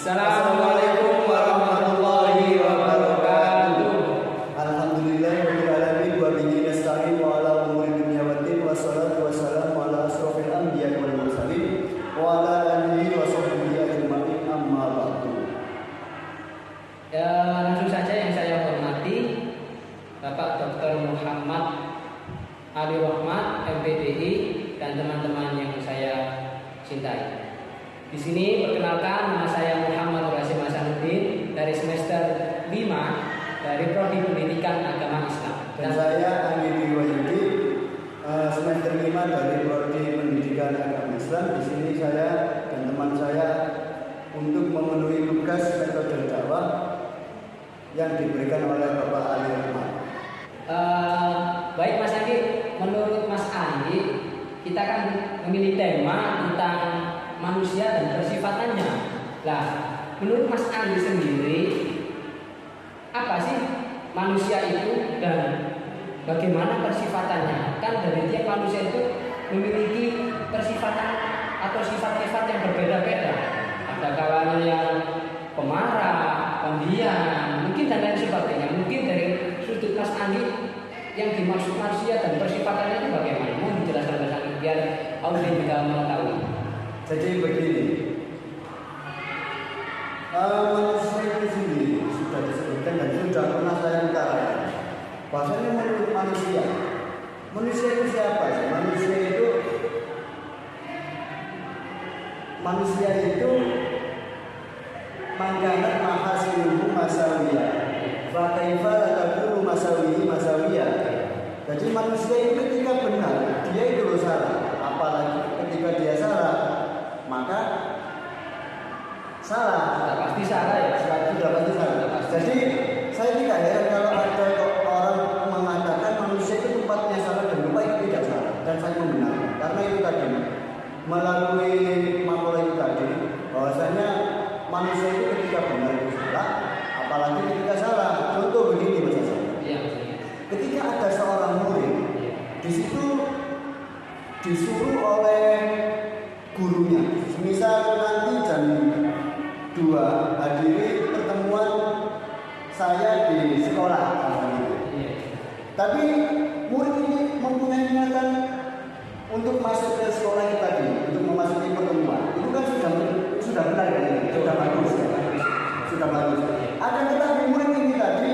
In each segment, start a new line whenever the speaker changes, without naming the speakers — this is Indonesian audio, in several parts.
Assalamualaikum warahmatullahi wabarakatuh.
Alhamdulillahirabbil alamin wa bihi nasta'in wa ala umuri dunya waddin wassalatu wassalamu ala asrofil anbiya'i wal mursalin wa ala alihi wa sahbihi ajma'in amma ba'du.
Langsung saja yang saya hormati Bapak Dr. Muhammad Ali Rahmat, MPDI, dan teman-teman yang saya cintai. Di sini perkenalkan, nama saya Muhammad Rasim Hasanuddin dari semester 5 dari Prodi Pendidikan Agama Islam.
Dan saya Andi Wahyudi, semester 5 dari Prodi Pendidikan Agama Islam. Di sini saya dan teman saya untuk memenuhi tugas metode dakwah yang diberikan oleh Bapak Ali Rahmat.
Baik Mas Andi, menurut Mas Andi, kita kan memilih tema tentang manusia dan persifatannya. Lah, menurut Mas Andi sendiri, apa sih manusia itu dan bagaimana persifatannya? Kan dari tiap manusia itu memiliki persifatan atau sifat-sifat yang berbeda-beda. Ada kalanya yang pemarah, pendiam, mungkin dan lain sebagainya. Mungkin dari sudut Mas Andi yang dimaksud manusia dan persifatannya itu bagaimana? Mau dijelaskan Mas Andi biar audiens juga mengetahui.
Jadi begini, manusia itu sendiri sudah disebutkan dan sudah pernah saya utarakan. Bahasanya menurut manusia itu siapa sih? Manusia itu mangkanat mahasinuhu masawiyah, fakaifa latakulu masawiyah. Jadi manusia itu ketika benar, dia itu salah. Apalagi ketika dia salah, maka salah.
Sudah pasti salah ya.
Sudah pasti salah. Jadi saya tidak heran kalau ada orang mengatakan manusia itu tempatnya salah dan lupa itu tidak salah. Dan saya membenarkan karena itu tadi melalui makalah itu tadi bahwasanya manusia itu ketika benar itu salah, apalagi ketika salah. Contoh begini Mas Hasan.
Iya.
Ketika ada seorang murid, di situ disuruh oleh gurunya, misal nanti jam 2 hadiri pertemuan saya di sekolah. Tapi murid ini mempunyai niatan untuk masuk ke sekolah itu tadi, untuk memasuki pertemuan. Itu kan sudah benar kan? Sudah bagus. Akan tetapi murid ini tadi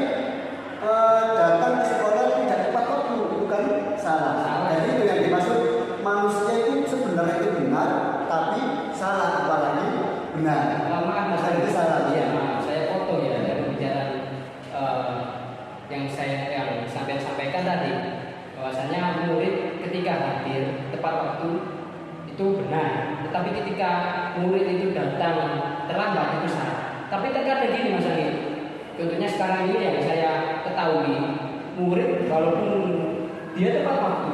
datang ke sekolah tidak tepat waktu, bukan salah. Jadi itu yang dimaksud manusia itu sebenarnya itu benar, tapi salah apalagi benar.
Maaf Mas Andi,
salah.
Iya, maaf, saya foto ya dari pembicaraan yang sampai sampaikan tadi, bahwasanya murid ketika hadir tepat waktu itu benar, tetapi ketika murid itu datang terlambat itu salah. Tapi terkadang gini Mas Andi, contohnya sekarang ini yang saya ketahui, murid walaupun dia tepat waktu,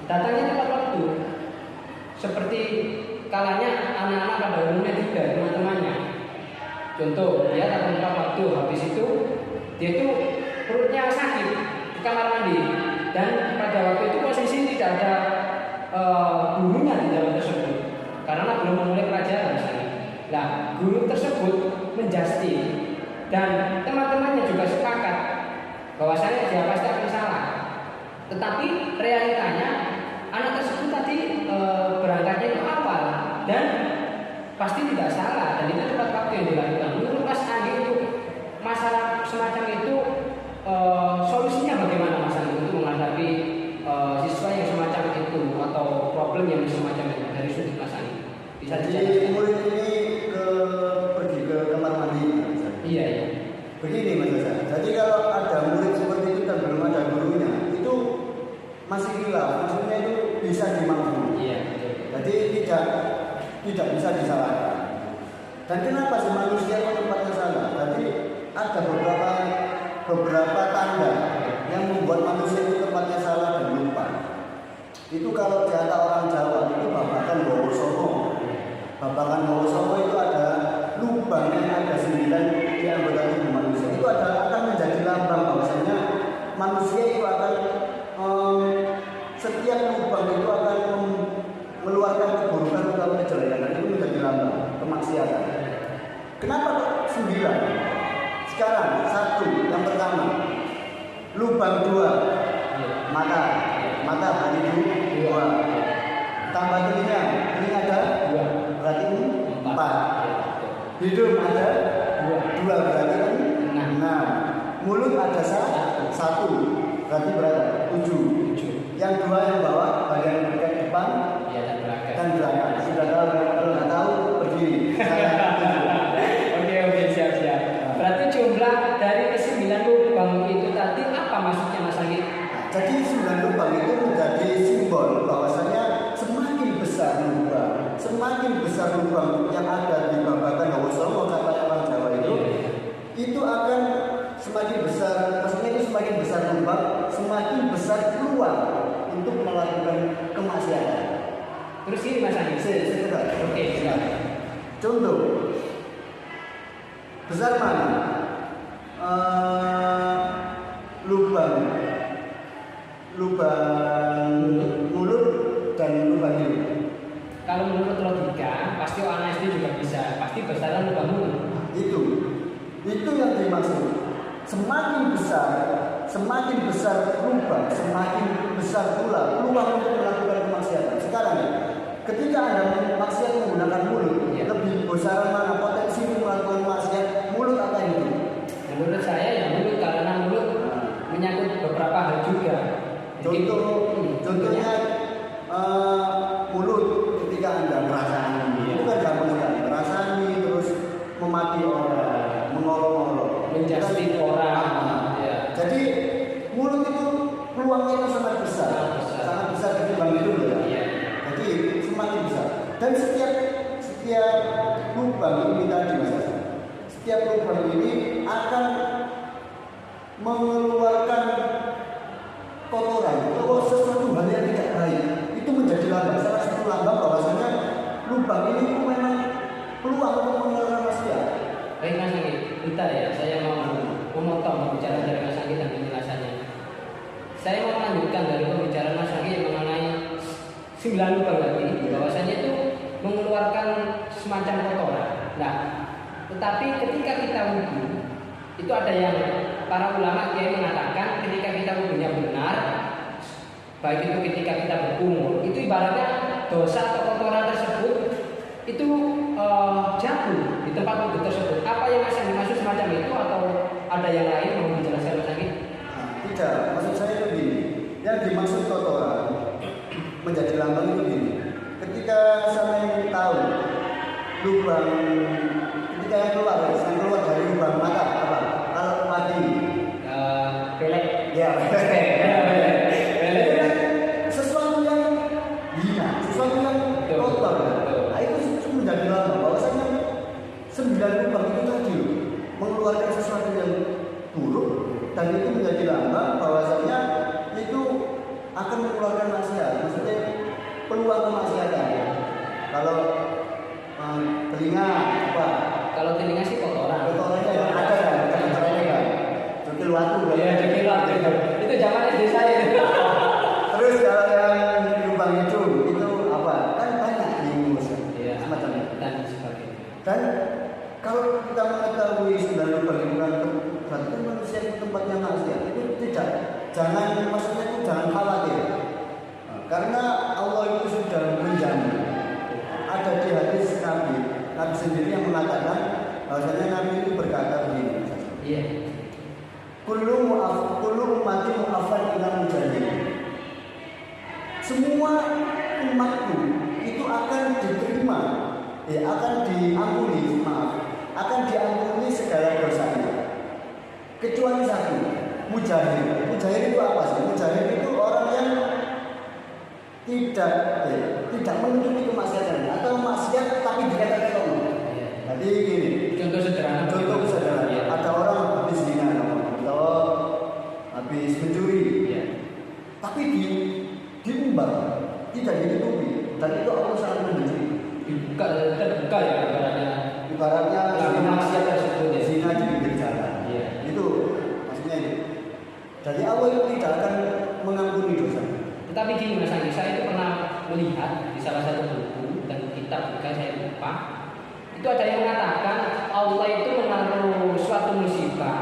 datangnya tepat waktu, seperti kalanya anak-anak pada umumnya juga teman-temannya. Contoh, dia datang tepat waktu, habis itu dia itu perutnya sakit di kamar mandi, dan pada waktu itu posisi tidak ada gurunya di dalam tersebut karena belum memulai pelajaran misalnya. Nah, guru tersebut menjustif dan teman-temannya juga sepakat bahwasanya dia pasti akan salah. Tetapi realitanya anak tersebut tadi berangkatnya itu awal dan pasti tidak salah dan itu tepat waktu yang dilakukan. Menurut Mas Andi itu masalah semacam itu solusinya bagaimana Mas Andi untuk menghadapi siswa yang semacam itu atau problem yang semacam itu dari sudut Mas Andi? Bisa
Jadi murid ini pergi ke kamar mandi.
Iya.
Begini Mas Hasan. Jadi kalau ada murid seperti itu dan belum ada gurunya, itu masih hilang, maksudnya itu bisa dimaklumi.
Iya.
Jadi tidak bisa disalahkan. Dan kenapa sih manusia itu tempatnya salah? Jadi ada beberapa tanda yang membuat manusia itu tempatnya salah dan lupa. Itu kalau kata orang Jawa itu babakan bawa songo. Babakan bawa songo itu ada lubang yang ada 9 di anggota tubuh manusia. Itu akan menjadi lambang bahwasanya manusia itu akan setiap lubang itu akan mengeluarkan keburukan atau kejelekan. Itu menjadi lambang kemaksiatan. Kenapa kok 9? Sekarang 1 yang pertama. Lubang 2. Mata berarti 2. Tambah telinga ada 2. Berarti 4. Hidung ada 2 berarti 6. Mulut ada 1 berarti berapa? 7. Yang 2 yang bawah bagian depan dan belakang. Sudah tahu, kalau nggak tahu berdiri.
Oke, siap. Berarti jumlah dari ke-9 lubang itu tadi apa maksudnya Mas Anggi?
Jadi 9 lubang itu menjadi simbol bahwasanya semakin besar lubang yang ada di babakan Hawa Songo kata orang Jawa itu akan semakin besar, maksudnya itu semakin besar lubang, semakin besar peluang untuk melakukan kemaksiatan.
Terus ini Mas Anggi. Oke, siap.
Contoh, besar mana? Lubang mulut dan lubang hidung.
Kalau menurut logika, pasti anak SD juga bisa. Pasti besaran lubang mulut.
Itu yang dimaksud. Semakin besar lubang, semakin besar pula peluang untuk melakukan kemaksiatan. Sekarang ketika Anda maksiat menggunakan mulut, lebih besar mana potensi untuk melakukan maksiat, mulut atau hidung?
Menurut saya ya mulut, karena mulut menyangkut beberapa hal juga.
Contohnya mulut ketika Anda merasani, itu kan gampang sekali. Merasani terus memaki orang, mengolok-olok,
menjustin orang.
Jadi mulut itu peluangnya itu sangat besar ketimbang hidung ya. Jadi semakin besar. Dan setiap lubang ini tadi Mas, setiap lubang ini akan mengeluarkan kotoran atau sesuatu hal yang tidak baik. Itu menjadi lambang, salah satu lambang bahwasanya lubang ini memang peluang untuk mengeluarkan maksiat.
Baik Mas Anggi, bentar ya, saya mau memotong bicara dari Mas Anggi dan penjelasannya. Saya mau melanjutkan dari pembicaraan Mas Anggi mengenai 9 lubang tadi, bahwasanya itu mengeluarkan semacam kotoran. Nah, tetapi ketika kita wudhu, itu ada yang para ulama kiai mengatakan ketika kita wudhunya benar, baik itu ketika kita berkumur, itu ibaratnya dosa atau kotoran tersebut itu jatuh di tempat wudhu tersebut. Apa yang Mas Anggi maksud semacam itu atau ada yang lain mau dijelaskan Mas Anggi?
Tidak, maksud saya itu begini. Yang dimaksud kotoran menjadi lambang itu begini. Ketika saya tahu lubang, ketika yang keluar dari lubang mata apa? Kalau mati,
Pelek.
ya, sesuatu yang hina, sesuatu yang kotor. Nah, itu menjadi lambang bahwasanya 9 lubang itu tadi mengeluarkan sesuatu yang buruk, dan itu menjadi lambang bahwasanya itu akan mengeluarkan maksiat, maksudnya peluang kemaksiatan. Kalau telinga apa?
Kalau telinga sih kotorannya
Kotorannya ada kan? Kotorannya kan? Cukil waktu.
Iya, cukil waktu. Itu zaman SD saya.
Terus kalau yang lubang itu apa? Kan banyak di Indonesia.
Iya,
semacam itu.
dan sebagainya.
Dan kalau kita mengetahui 9 lubang itu kan berarti manusia itu tempatnya maksiat, itu tidak. Maksudnya itu jangan khawatir. Karena Allah itu sudah menjamin. Ada di hadis Nabi sendiri yang mengatakan bahwasanya Nabi itu berkata begini.
Iya.
Kullu ummati mu'afan ila mujahid. Semua umatku itu akan diterima, akan diampuni, akan diampuni segala dosanya. Kecuali satu, mujahid. Mujahid itu apa sih? Mujahid itu orang yang tidak menutupi kemaksiatan atau maksiat tapi dikatakan Allah. Jadi gini,
Contoh sederhana.
Ada orang habis zina atau habis mencuri, tapi diumbar, tidak ditutupi, dan itu Allah sangat membenci.
Terbuka ya
Ibaratnya
maksiat tersebut ya.
Zina di pinggir jalan. Itu maksudnya itu. Jadi Allah itu tidak akan mengampuni dosa.
Tetapi gini Mas Anggi, saya itu pernah melihat di salah satu buku dan kitab juga saya lupa. Itu ada yang mengatakan Allah itu menaruh suatu musibah,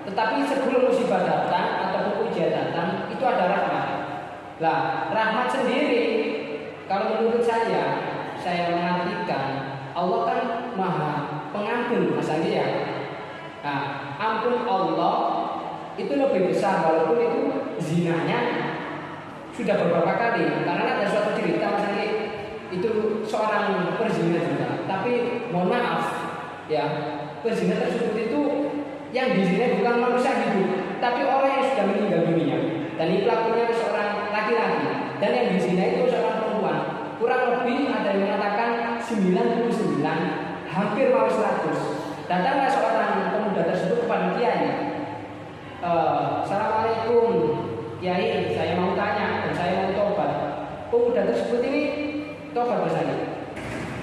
tetapi sebelum musibah datang ataupun ujian datang itu ada rahmat. Lah, rahmat sendiri kalau menurut saya mengartikan Allah kan Maha Pengampun, Mas Andi ya. Nah, ampun Allah itu lebih besar walaupun itu zinanya sudah beberapa kali. Karena ada suatu cerita Mas Andi, itu seorang perzina juga. Tapi mohon maaf ya, perzina tersebut itu yang dizina bukan manusia hidup, tapi orang yang sudah meninggal dunia. Dan ini pelakunya seorang laki-laki dan yang dizina itu seorang perempuan. Kurang lebih ada yang mengatakan 99, hampir mau 100. Datanglah seorang pemuda tersebut kepada kiai. Assalamualaikum Kiai, saya mau tanya dan saya mau tobat. Pemuda tersebut ini tobat bersama,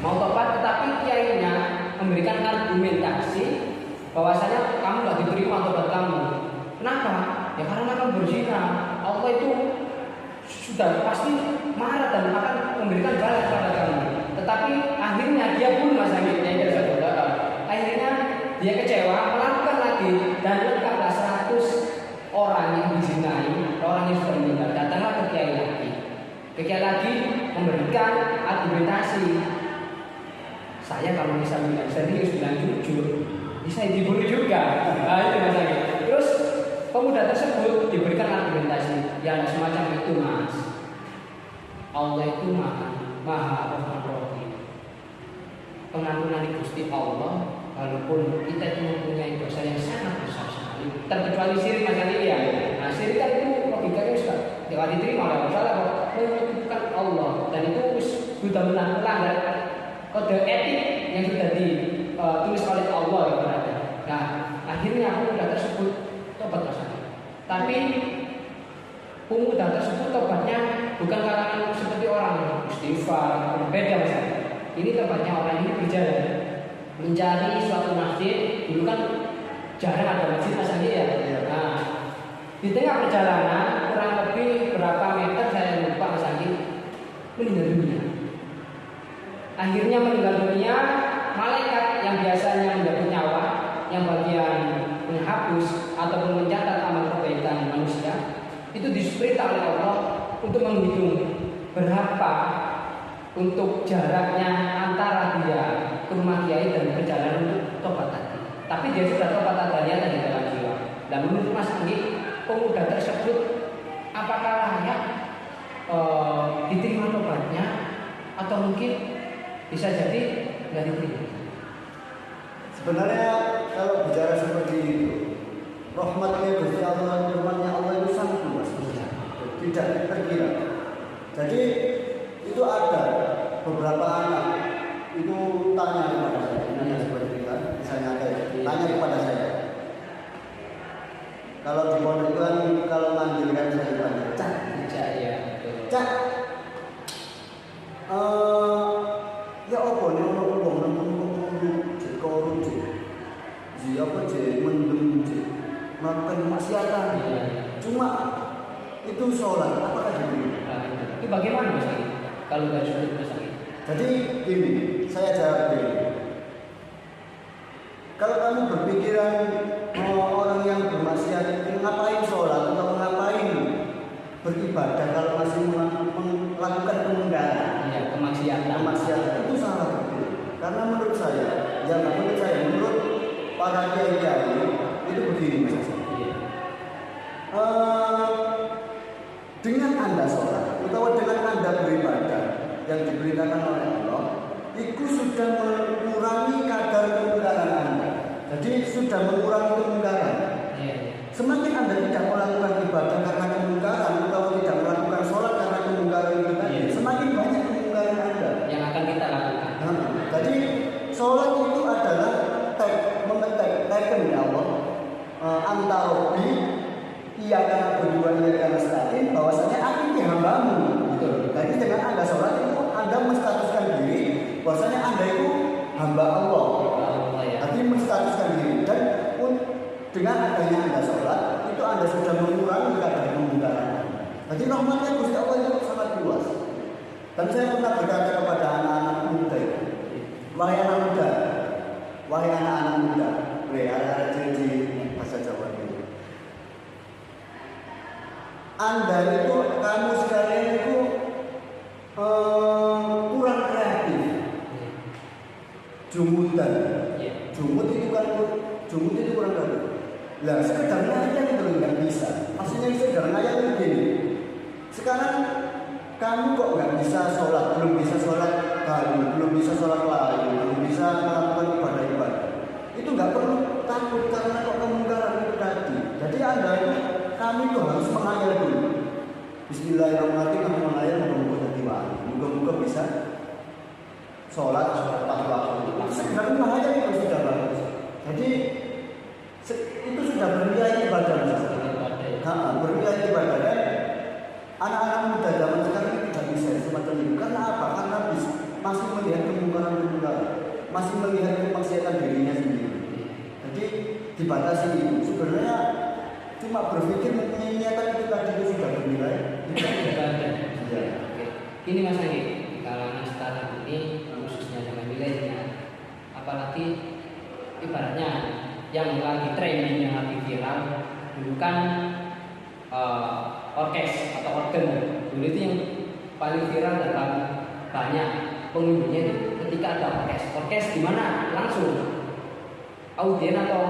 mau tobat, tetapi kiainya memberikan argumentasi bahwasanya kamu nggak diterima tobat kamu. Kenapa? Ya karena kamu berzina. Allah itu sudah pasti marah dan akan memberikan balas pada kamu. Tetapi akhirnya dia pun akhirnya dia kecewa, melakukan lagi dan lengkaplah 100 orang yang dizinai, orang yang sudah meninggal. Datanglah ke kiai lagi. Ke kiai lagi memberikan argumentasi. Saya kalau bisa bilang serius, bilang jujur, bisa diburu juga. Nah, itu masalahnya. Terus pemuda tersebut diberikan argumentasi yang semacam itu, Mas. Allah itu maha rahim. Pengampunan Gusti Allah, walaupun kita itu mempunyai dosa yang sangat besar sekali, terkecuali syirik, Mas Ali ya. Nah, syirik kan itu logikanya sudah diterima oleh Allah, menyebutkan Allah, dan itu sudah melanggar kode etik yang sudah ditulis oleh Allah ibaratnya. Nah, akhirnya pemuda tersebut tobat bersama. Tapi pemuda tersebut tobatnya bukan kalangan seperti orang istighfar, berbeda misalnya. Ini tempatnya orang ini berjalan mencari suatu masjid. Dulu kan jarang ada masjid misalnya ya. Nah, di tengah perjalanan kurang lebih berapa meter saya lupa misalnya, meninggal dunia. Akhirnya meninggal dunia, malaikat yang biasanya menjadi nyawa, yang bagian menghapus ataupun mencatat amal kebaikan manusia, itu diperintah oleh Allah untuk menghitung berapa untuk jaraknya antara dia ke rumah kiai dan perjalanan untuk tobat tadi. Tapi dia sudah tobat tadinya di dalam jiwa. Dan menurut Mas Anggi, pemuda tersebut apakah layak diterima tobatnya atau mungkin bisa jadi nggak diterima?
Sebenarnya kalau bicara seperti itu, rahmatnya Gusti Allah, firman-Nya Allah itu sangat luas, tidak terkira. Jadi itu ada beberapa anak itu tanya kepada saya, nanya seperti itu kan, misalnya tanya kepada saya. Kalau di pondok itu kan kalau manggilkan saya panggil Cak,
ya.
Cak. Ya apa nih orang wong nang korup apa mendem melakukan kemaksiatan. Cuma itu sholat, apakah diberi?
Itu bagaimana Mas Agi? Kalau nggak sujud Mas Agi?
Jadi ini saya jawab ini. Kalau kamu berpikiran orang yang bermaksiat itu ngapain sholat atau ngapain beribadah kalau masih melakukan kemungkaran, kemaksiatan itu salah berpikir. Karena menurut saya, menurut para kiai itu begini Mas. Dengan Anda sholat atau dengan Anda beribadah yang diberitakan oleh Allah, itu sudah mengurangi kadar kemungkaran Anda. Jadi sudah mengurangi kemungkaran. Semakin Anda tidak melakukan ibadah karena kemungkaran atau tidak melakukan sholat karena kemungkaran itu tadi, semakin banyak kemungkaran Anda
yang akan kita lakukan.
Jadi sholat itu adalah taken ya Allah, antarobi iya karena berdua iya karena statin, bahwasanya aku ini hambamu. Betul. Jadi dengan Anda sholat itu Anda menstatuskan diri bahwasanya Anda itu hamba Allah. Jadi menstatuskan diri, dan dengan adanya Anda sholat itu Anda sudah mengurangi kadar kemungkaran. Jadi rahmatnya Gusti Allah itu sangat luas. Dan saya pernah berkata kepada anak-anak muda itu, wahai anak muda, wahai anak-anak muda, anak-anak di bahasa Jawa ini, Anda itu, kamu sekalian itu kurang kreatif, jumutan. Jumut itu kurang kreatif. Lah sekedar ngayal itu nggak bisa. Maksudnya sekedar ngayal itu gini. Sekarang kamu kok nggak bisa sholat, belum bisa sholat baru, belum bisa sholat lain, belum bisa melakukan ibadah-ibadah. Itu nggak perlu takut karena kok kemungkaran itu tadi. Jadi kami tuh harus menghayal dulu. Bismillahirrahmanirrahim, kami menghayal muka-muka jadi wali, muka-muka bisa sholat pada waktu. Sekedar menghayal itu sudah bagus. Jadi itu sudah bernilai ibadah. Bernilai ibadah dan anak-anak muda zaman sekarang tidak bisa semacam itu. Karena apa? Karena masih melihat kemungkaran-kemungkaran, masih melihat kemaksiatan dirinya sendiri. Jadi dibatasi itu. Sebenarnya cuma berpikir mempunyai niatan itu tadi itu sudah bernilai.
Ini Mas Anggi, kalangan sekarang ini khususnya zaman milenial, apalagi ibaratnya yang lagi trending, yang lagi viral, dulu kan orkes atau organ. Dulu itu yang paling viral dan paling banyak pengunjungnya itu ketika ada orkes di mana langsung audien atau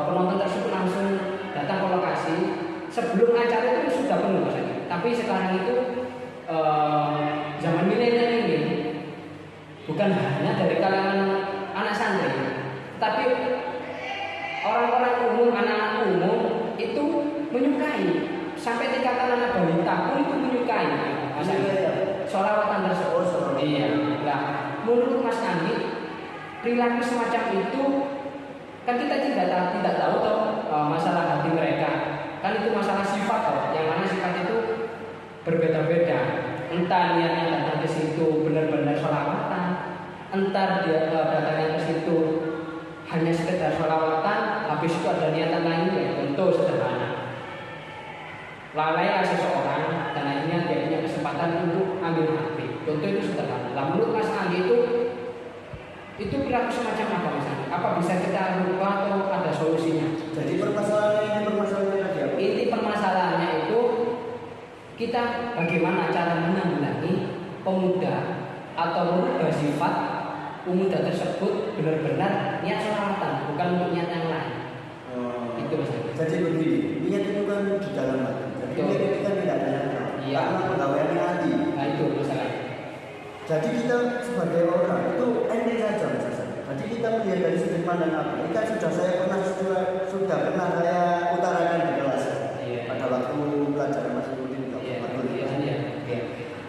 penonton tersebut langsung datang ke lokasi. Sebelum acara itu sudah penuh Mas Anggi. Tapi sekarang itu zaman milenial ini bukan hanya dari kalangan anak santri, tapi orang-orang umum, anak-anak umum itu menyukai, sampai tingkatan anak balita pun itu menyukai. Mas Anggi, sholawatan tersebut. Iya. Nah, menurut Mas Anggi, perilaku semacam itu kan kita tidak tahu toh masalah hati mereka. Kan itu masalah sifat toh, yang mana sifat itu berbeda-beda. Entah niatnya datang ke situ benar-benar sholawatan, entah dia datang ke situ hanya sekedar sholawatan, habis itu ada niatan lainnya. Contoh sederhana, lalailah seseorang dan akhirnya dia punya kesempatan untuk ambil hati. Contoh itu sederhana. Nah, menurut Mas Anggi itu perilaku semacam apa Mas Anggi? Apa bisa kita rubah atau ada solusinya?
Jadi permasalahannya tadi apa?
Inti permasalahannya itu kita bagaimana cara menanggulangi pemuda atau merubah sifat pemuda tersebut benar-benar niat sholawatan, bukan untuk niat yang lain. Itu Mas Anggi.
Jadi begini, niat itu kan di dalam hati. Jadi niat itu kan tidak ada yang tahu.
Iya.
Karena pegawaian hati.
Nah itu masalah.
Jadi kita sebagai orang itu enteng saja Mas. Jadi kita melihat dari sudut pandang apa? Ini kan sudah pernah saya utarakan di kelas. Iya. Pada waktu pelajaran masih mungkin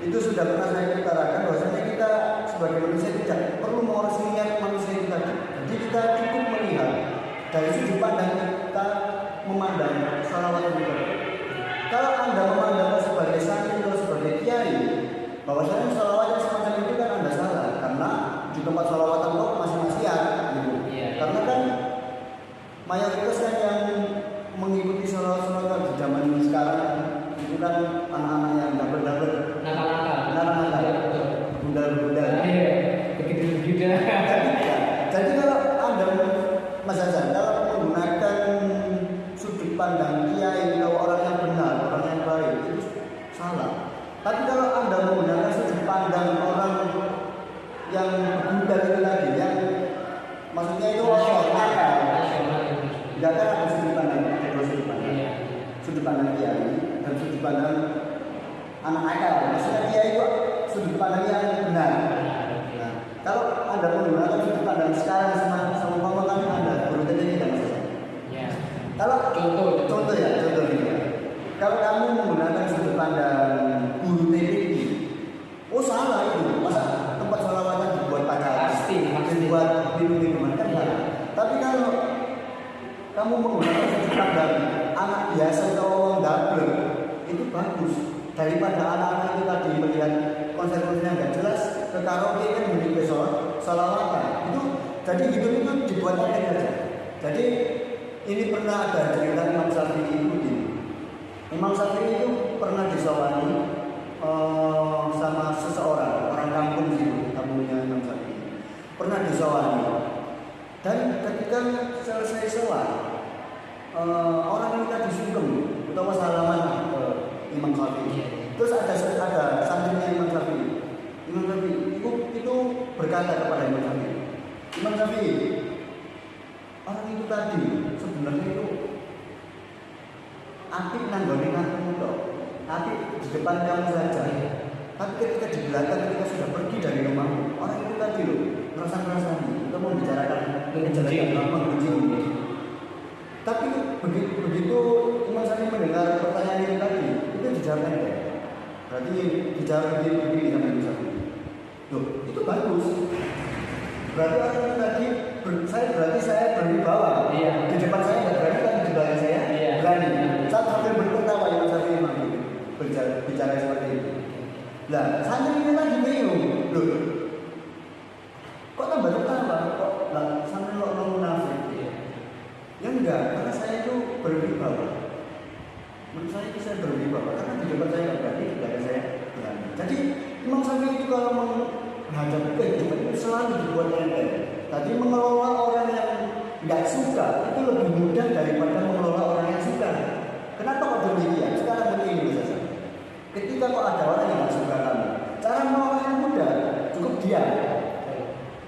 itu sudah pernah saya utarakan bahwasanya kita sebagai manusia tidak perlu mengurus niat manusia kita. Jadi kita cukup melihat dari sudut pandang kita memandang sholawat itu. Kalau Anda memandang sebagai santri atau sebagai kiai, bahwasanya sholawat yang semacam itu kan Anda salah, karena di tempat sholawatan kok masih maksiat gitu. Karena kan mayoritas kan yang mengikuti sholawat di zaman sekarang itu kan anak-anak yang nakal-nakal, bundal-bundal.
Begitu.
Jadi kalau Anda Mas Hasan, kalau menggunakan sudut pandang kiai atau orang yang benar, orang yang baik itu salah. Tapi kalau Anda menggunakan sudut pandang orang yang bundal itu tadi, yang maksudnya itu nasional, tidak kan ada sudut pandang, sudut pandang kiai dan sudut pandang anak akal. Maksudnya kiai itu sudut pandang yang benar. Nah, kalau Anda menggunakan sudut pandang sekarang sama kan Anda baru ini tidak masalah. Kalau contoh ini. Kalau kamu menggunakan sudut pandang guru TPI, oh salah itu. Masa tempat sholawatan dibuat pacaran, dibuat minum-minuman kan salah. Tapi kalau kamu menggunakan sudut pandang anak biasa atau orang dapur, itu bagus. Daripada anak-anak itu tadi melihat konser-konser yang nggak jelas ke karaoke kan menjadi sholawatan. Itu jadi hidup itu dibuat aja. Jadi ini pernah ada cerita Imam Syafi'i itu gini. Imam Syafi'i itu pernah disawani sama seseorang, orang kampung gitu, kampungnya Imam Syafi'i. Pernah disawani dan orang yang tadi sungkem utawa salaman ke Imam Syafi'i. Terus ada santrinya Imam Syafi'i. Imam Syafi'i itu berkata kepada Imam Syafi'i, Imam Syafi'i, orang itu tadi sebenarnya itu apik nanggone kamu toh, apik di depan kamu saja. Tapi ketika di belakang, ketika sudah pergi dari rumahmu, orang itu tadi loh merasa-merasani untuk membicarakan mengunjungi. Tapi begitu Imam Syafi'i mendengar pertanyaan ini tadi, itu dijawabnya ya. Berarti dijawab begini sama Imam Syafi'i. Loh, itu bagus. Berarti orang itu tadi berarti saya berwibawa.
Iya.
Di depan saya nggak berani, tapi di belakang saya berani. Saat sambil berketawa Imam Syafi'i bicara seperti itu. Lah, santri ini tadi bingung. Loh, kok tambah-tambah? Kok lah santri lo munafik? Ya enggak, karena saya itu berwibawa. Menurut saya itu saya berwibawa karena di depan saya nggak berani, di belakang saya berani. Jadi Imam Syafi'i itu kalau menghadapi kehidupan itu selalu dibuat enteng. Tadi mengelola orang yang nggak suka itu lebih mudah daripada mengelola orang yang suka. Kenapa kok demikian? Sekarang begini saja. Ketika kok ada orang yang nggak suka kamu, cara mengelolanya mudah, cukup diam.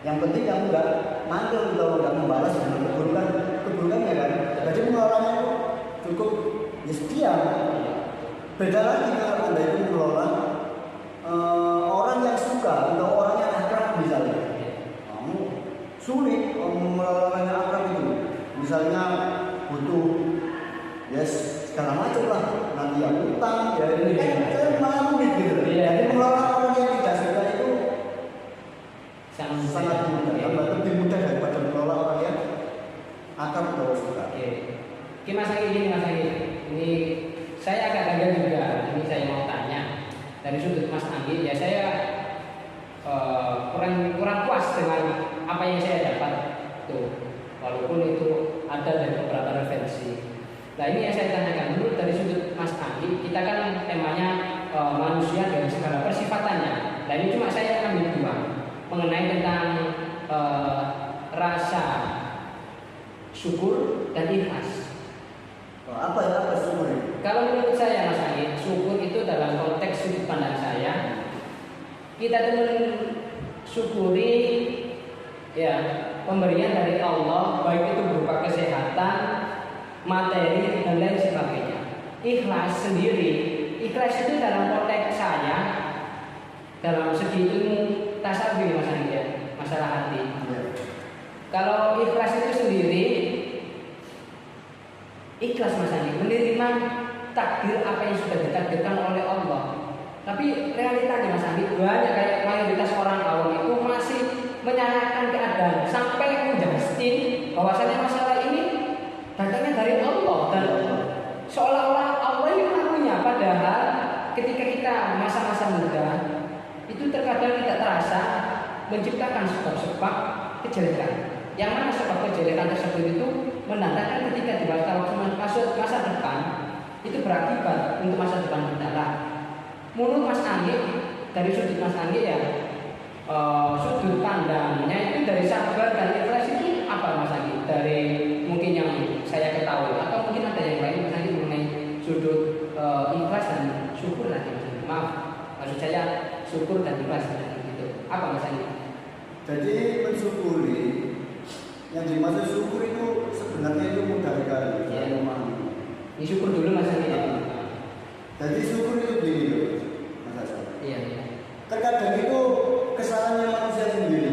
Yang penting kamu nggak mantul atau nggak membalas dengan keburukannya kan. Jadi mengelolanya itu cukup diam. Beda lagi kalau Anda itu mengelola orang yang suka atau orang yang akrab misalnya. Kamu sulit mengelola orang yang akrab itu. Misalnya butuh segala macam lah, nanti yang utang, ya ini kan saya malah murid gitu. Jadi mengelola orang yang tidak suka itu sangat mudah, lebih mudah daripada mengelola orang yang akrab atau suka.
Oke, Mas Anggi, ini saya agak kaget juga. Ini saya mau tanya dari sudut Mas Anggi, ya saya kurang puas dengan apa yang saya dapat tuh, walaupun itu ada dari beberapa referensi. Nah ini yang saya tanyakan dulu dari sudut Mas Anggi. Kita kan temanya manusia dari segala persifatannya. Nah ini cuma saya ambil dua mengenai tentang rasa syukur dan ikhlas.
Apa syukur?
Kalau menurut saya Mas Anggi, syukur itu dalam konteks sudut pandang saya, kita syukuri ya pemberian dari Allah, baik itu berupa kesehatan, materi dan lain sebagainya. Ikhlas sendiri, ikhlas itu dalam konteks saya, dalam segi ilmu tasawuf Mas Anggi ya, masalah hati. Kalau ikhlas itu sendiri, ikhlas Mas Anggi menerima takdir apa yang sudah ditakdirkan oleh Allah. Tapi realitanya Mas Anggi, banyak kayak mayoritas orang awam itu masih menyalahkan keadaan sampai menjustin bahwasanya masalah ini datangnya dari Allah dan seolah-olah Allah yang melakukannya. Padahal ketika kita masa-masa muda itu terkadang tidak terasa menciptakan sebab-sebab kejelekan. Yang mana sebab kejelekan tersebut itu menandakan ketika di masa depan itu berakibat untuk masa depan kita lah. Menurut Mas Anggi, dari sudut Mas Anggi ya, sudut pandangnya itu dari sabar dan ikhlas itu apa Mas Anggi? Dari mungkin yang saya ketahui atau mungkin ada yang lain Mas Anggi mengenai sudut ikhlas dan syukur tadi Mas Anggi. Maaf, maksud saya syukur dan ikhlas gitu. Apa Mas Anggi?
Jadi mensyukuri, yang dimaksud syukur itu sebenarnya itu mudah sekali.
Ya. Ini syukur dulu Mas Anggi.
Jadi syukur itu begini loh, Mas Hasan.
Iya.
Terkadang itu kesalahannya manusia sendiri.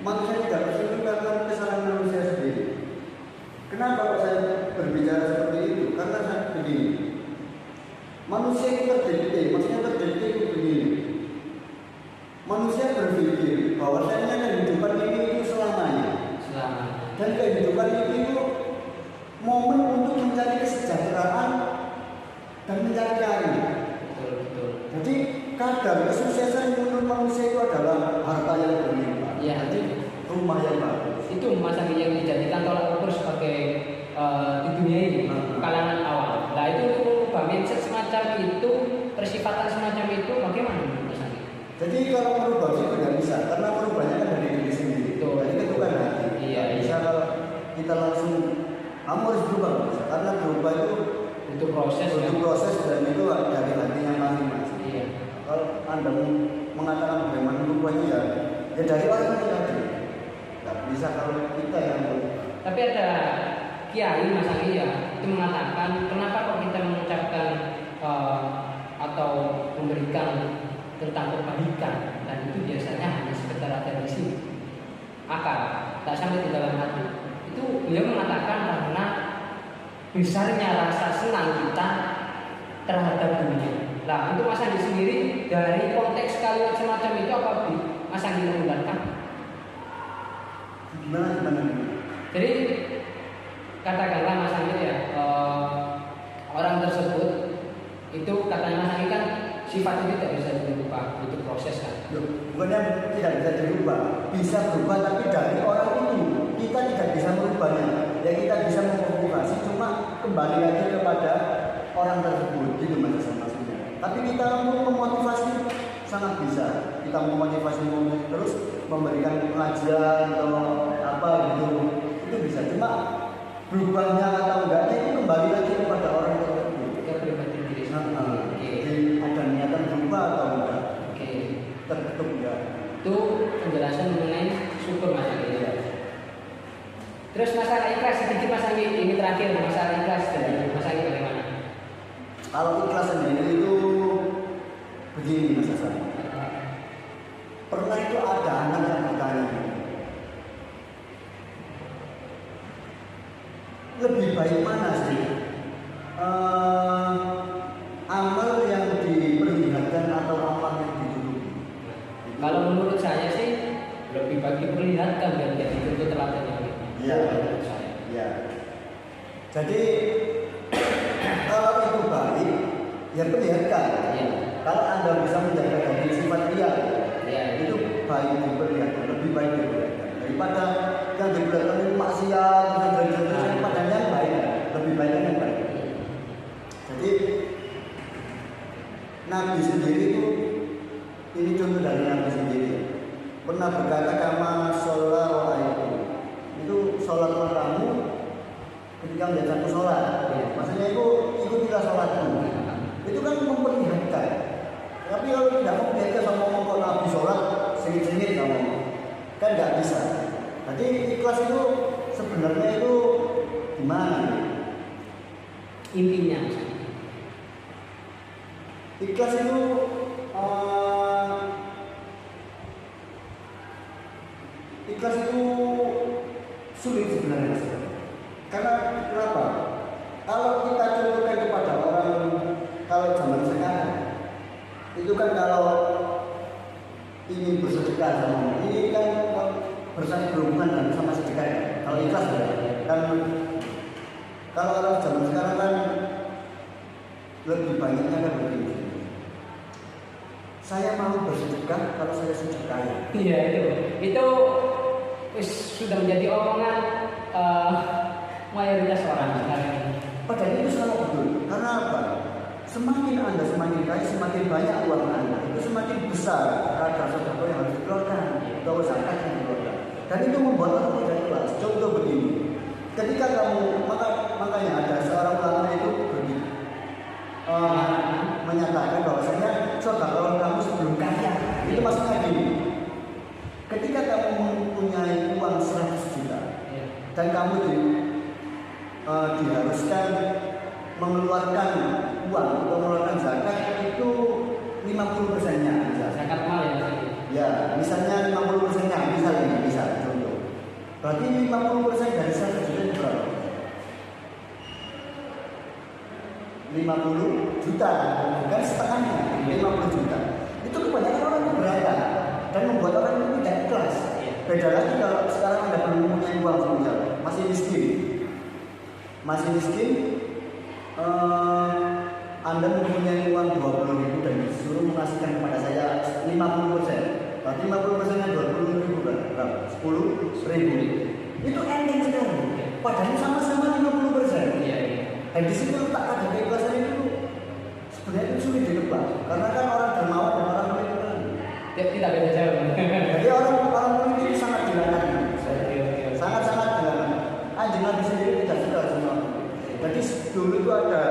Manusia tidak bersyukur karena kesalahan manusia sendiri. Kenapa kok saya berbicara seperti itu? Karena saya begini. Manusia itu terdikte, maksudnya terdikte itu begini. Manusia berpikir bahwasanya kehidupan ini itu selamanya. Dan kehidupan ini itu momen untuk mencari kesejahteraan dan mencari karir.
Betul.
Jadi kadar kesuksesan menurut manusia itu adalah harta yang berlimpah.
Iya.
Jadi rumah yang bagus.
Itu Mas Anggi yang dijadikan tolak ukur sebagai di dunia ini kalangan awal. Nah itu untuk mengubah mindset semacam itu, persifatan semacam itu bagaimana menurut Mas Anggi?
Jadi kalau merubah itu tidak bisa, karena merubahnya kan dari diri sendiri.
Betul.
Jadi itu kan hati.
Iya.
Bisa kalau kita langsung Kamu harus berubah Mas. Karena berubah itu
Itu proses
butuh
ya.
proses dan itu dari hatinya masing-masing.
Iya.
Kalau Anda mengatakan bagaimana berubahnya ya dari orang itu tadi. Tidak bisa kalau kita yang
Tapi ada kiai Mas Anggi ya itu mengatakan kenapa kok kita mengucapkan atau memberikan tentang kebaikan dan itu biasanya hanya sekedar ada di sini akal tak sampai di dalam hati. Itu beliau mengatakan karena besarnya rasa senang kita terhadap dunia. Nah untuk Mas Andi sendiri dari konteks kalimat semacam itu apa Mas Andi menggunakan?
gimana?
Jadi katakanlah Mas Andi ya orang tersebut itu katanya Mas Andi kan sifat itu tidak bisa dirubah, butuh proses kan?
Bukannya tidak bisa dirubah, bisa berubah tapi dari orang itu kita tidak bisa merubahnya. Ya kita bisa memotivasi, cuma kembali lagi kepada orang tersebut, gitu maksudnya. Tapi kita mau memotivasi sangat bisa. Kita memotivasi terus memberikan pengajian atau apa gitu, itu bisa. Cuma berubahnya atau enggaknya itu kembali lagi kepada orang tersebut.
Kita pribadi diri sendiri.
Jadi ada niatan berubah atau enggak?
Oke.
Tertutup ya.
Itu penjelasan mengenai syukur Mas Anggi ya. Terus masalah ikhlas sedikit Mas Anggi, ini terakhir masalah ikhlas dari Mas Anggi bagaimana?
Kalau ikhlas sendiri itu begini Mas Hasan. Pernah itu ada anak yang bertanya, lebih baik mana sih amal yang diperlihatkan atau amal yang ditutupi?
Kalau menurut saya sih lebih baik diperlihatkan dan jadi itu teladannya.
Iya.
Menurut saya.
Ya. Jadi kalau itu baik, ya perlihatkan.
Iya.
Kalau Anda bisa menjaga dari sifat riya,
Iya.
itu baik diperlihatkan, lebih baik diperlihatkan daripada yang diperlihatkan itu maksiat dan pada yang baik, lebih baik yang baik. Jadi Nabi sendiri itu, ini contoh dari Nabi sendiri, pernah berkata kama sholat itu sholat kamu ketika melihat aku sholat, maksudnya itu ikutilah sholatku. Itu kan memperlihatkan. Tapi kalau tidak memperlihatkan sama ngomong Nabi sholat sengit-sengit ngomong, kan nggak bisa. Jadi ikhlas itu sebenarnya itu gimana?
Intinya
Ikhlas itu ikhlas itu sulit sebenarnya Mas. Karena kenapa? Kalau kita contohkan kepada orang kalau zaman sekarang itu kan kalau ingin bersedekah sama ini kan berhubungan dan sama sedekah ya. Kalau ikhlas ya kan kalau orang zaman sekarang kan lebih banyaknya kan begini. Saya mau bersedekah kalau saya sudah kaya.
iya itu sudah menjadi omongan mayoritas orang sekarang ini.
Padahal itu salah betul. Karena apa? Semakin Anda semakin kaya, semakin banyak uang Anda, itu semakin besar kadar sedekah yang harus dikeluarkan atau zakat yang dikeluarkan. Dan itu membuat orang tidak ikhlas. Contoh begini, ketika kamu makanya ada seorang ulama itu begini, menyatakan bahwasanya sedekah kamu sebelum kaya. Itu maksudnya gini. Ketika kamu mempunyai uang 100 juta dan kamu diharuskan mengeluarkan uang atau mengeluarkan zakat itu 50%-nya misalnya.
Zakat mal ya.
Ya, misalnya 50%-nya misal contoh. Berarti 50% dari 100 juta itu berapa? 50 juta, bukan setengahnya, 50 juta. Itu kebanyakan orang keberatan dan membuat orang itu tidak ikhlas. Beda lagi kalau sekarang Anda belum mempunyai uang misal, masih miskin, Anda mempunyai uang 20.000 dan disuruh mengasihkan kepada saya 50%. Berarti 50%-nya 20.000 berapa? 10.000. Itu ending sekali. Padahal sama-sama 50%.
Iya.
Dan di situ letak ada keikhlasan itu sebenarnya itu sulit ditebak. Karena kan orang dermawan dan orang murid itu
Tidak beda jauh.
jadi orang murid itu sangat dilarang. Sangat-sangat dilarang. Anjing Nabi sendiri tidak suka dulu itu ada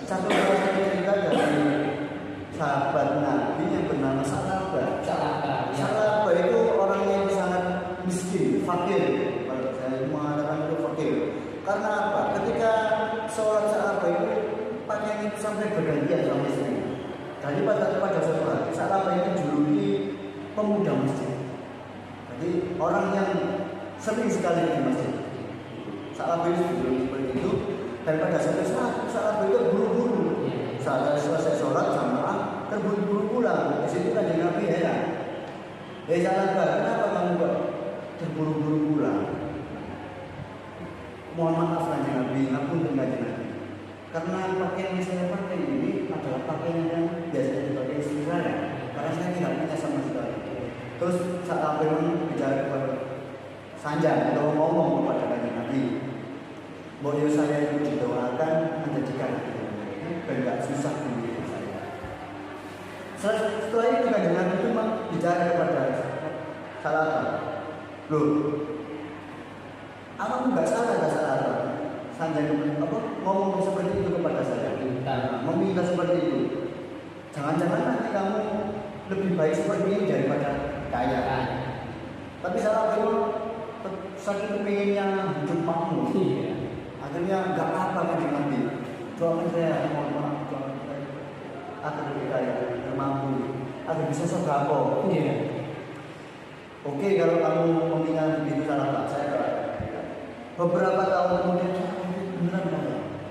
satu cerita dari sahabat Nabi yang bernama Salabah. Salabah itu orang yang sangat miskin, fakir. Kalau saya mengatakan itu fakir. Karena apa? Ketika sholat Salabah itu pakaian itu sampai bergantian sama istri. Jadi pada sholat Salabah itu juluki pemuda masjid. Jadi orang yang sering sekali di masjid. Salabah itu juluki seperti itu. Dan pada satu saat Salabah itu buru-buru. Saat selesai sholat jamaah terburu-buru pulang. Di situ kan Nabi heran. Salabah, kenapa kamu kok terburu-buru pulang? Mohon maaf kanjeng Nabi, ngapunten kanjeng Nabi. Karena pakaian yang saya pakai ini adalah pakaian yang biasa dipakai istri saya. Karena saya tidak punya sama sekali. Terus saat Nabi bicara kepada Sanjang atau ngomong kepada kanjeng Nabi, bahwa saya itu didoakan menjadikan dan tidak susah di saya. Setelah itu kanjeng Nabi itu bicara kepada Salabah, loh, apa enggak salah Salabah? Sanjang ngomong seperti itu kepada saya, meminta seperti itu. Jangan-jangan nanti kamu lebih baik seperti ini daripada kaya. Tapi Salabah itu saking kepinginnya hidup makmur. Akhirnya enggak apa-apa kanjeng Nabi. Doakan saya, mohon maaf, doakan saya agar lebih kaya, termampu, agar bisa sedekah. Oke, kalau kamu meminta begitu Salabah, saya doakan. Beberapa tahun kemudian beneran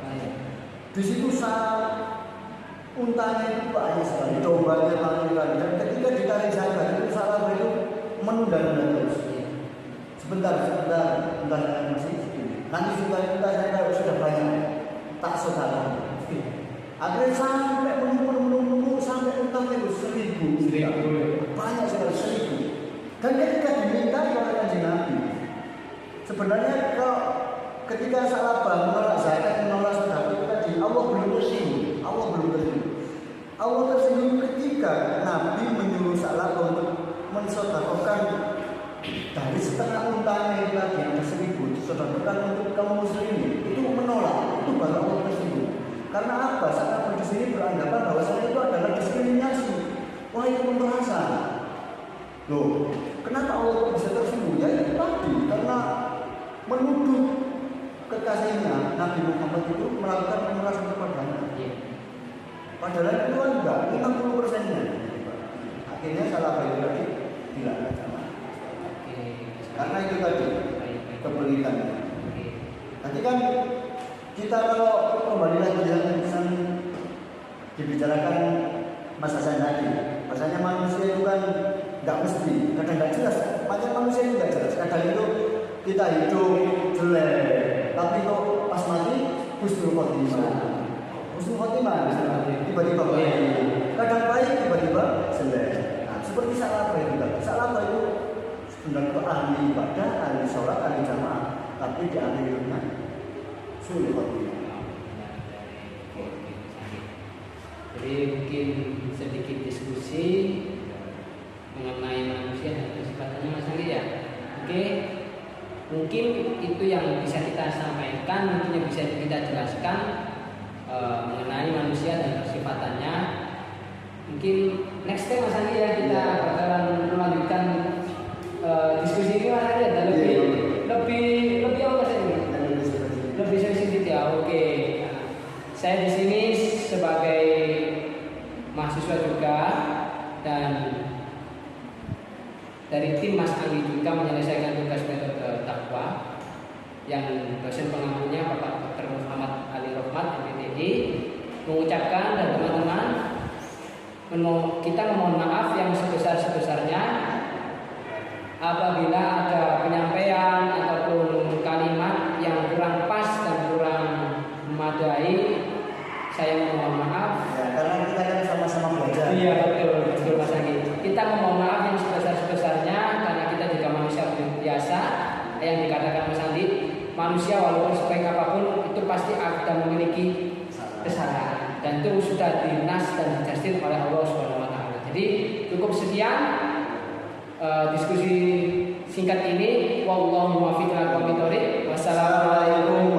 kaya. Di situ saat untanya itu banyak sekali, combanya banyak sekali. Dan ketika ditarik Salabah itu Salabah itu menunda-nunda terus. Sebentar, masih. Nanti sudah saya sudah banyak. Tak saudara. Akhirnya sampai menunggu sampai utangnya itu 1.000. Banyak sekali 1.000. Dan ketika diminta oleh kanjeng Nabi, sebenarnya kalau ketika Salabah menolak zakat, menolak sedekah itu tadi Allah belum tersinggung. Allah tersinggung ketika Nabi menyuruh Salabah untuk mensedekahkan dari setengah untanya itu tadi yang 1.000 sedekahkan untuk kaum muslimin. Itu menolak, itu baru Allah tersinggung. Karena apa? Salabah di sini beranggapan bahwa saya itu adalah diskriminasi. Wah, itu pemerasan. Loh, kenapa Allah bisa tersinggung? Ya itu tadi, karena menuduh kekasihnya Nabi Muhammad itu melakukan pemerasan kepadanya. Padahal itu kan enggak, 50%-nya. Akhirnya Salabah itu tadi dilaknat sama. Karena itu tadi kepelitannya. Nanti kan kita kalau kembali lagi yang dibicarakan Mas Hasan tadi, rasanya manusia itu kan nggak mesti, kadang nggak jelas. Macam manusia itu nggak jelas. Kadang itu kita hidup jelek, tapi kok pas mati husnul khotimah, tiba-tiba baik. Kadang baik, tiba-tiba jelek. Nah, seperti Salabah itu kan. Salabah itu sebenarnya ahli ibadah, ahli sholat, ahli jamaah, tapi di akhirnya sulit khotimah.
Jadi mungkin sedikit diskusi mengenai manusia dan sifatnya Mas Anggi ya. Oke, mungkin itu yang bisa kita sampaikan, mungkin yang bisa kita jelaskan mengenai manusia dan sifatannya. Mungkin next time Mas Anggi ya kita bakalan melanjutkan diskusi ini Mas Anggi ada lebih apa sih ini? Lebih sensitif ya. Oke. Saya di sini sebagai mahasiswa juga dan dari tim Mas Anggi juga menyelesaikan tugas metode takwa yang dosen pengampunya Bapak Dr. Muhammad Ali Rohmat MPTI mengucapkan dan teman-teman kita memohon maaf yang sebesar-sebesarnya apabila ada penyampaian ataupun kalimat yang kurang pas dan kurang memadai. Saya memohon maaf
ya, karena kita kan sama-sama belajar.
Iya betul Mas Anggi. Kita memohon maaf yang sebesar-sebesarnya karena kita juga manusia biasa. Yang dikatakan Mas Andi, manusia walaupun sebaik apapun itu pasti akan memiliki kesalahan dan itu sudah dinas dan dijastin oleh Allah SWT. Jadi cukup sekian diskusi singkat ini. Wallahu muwaffiq ila aqwamit thoriq. Wassalamualaikum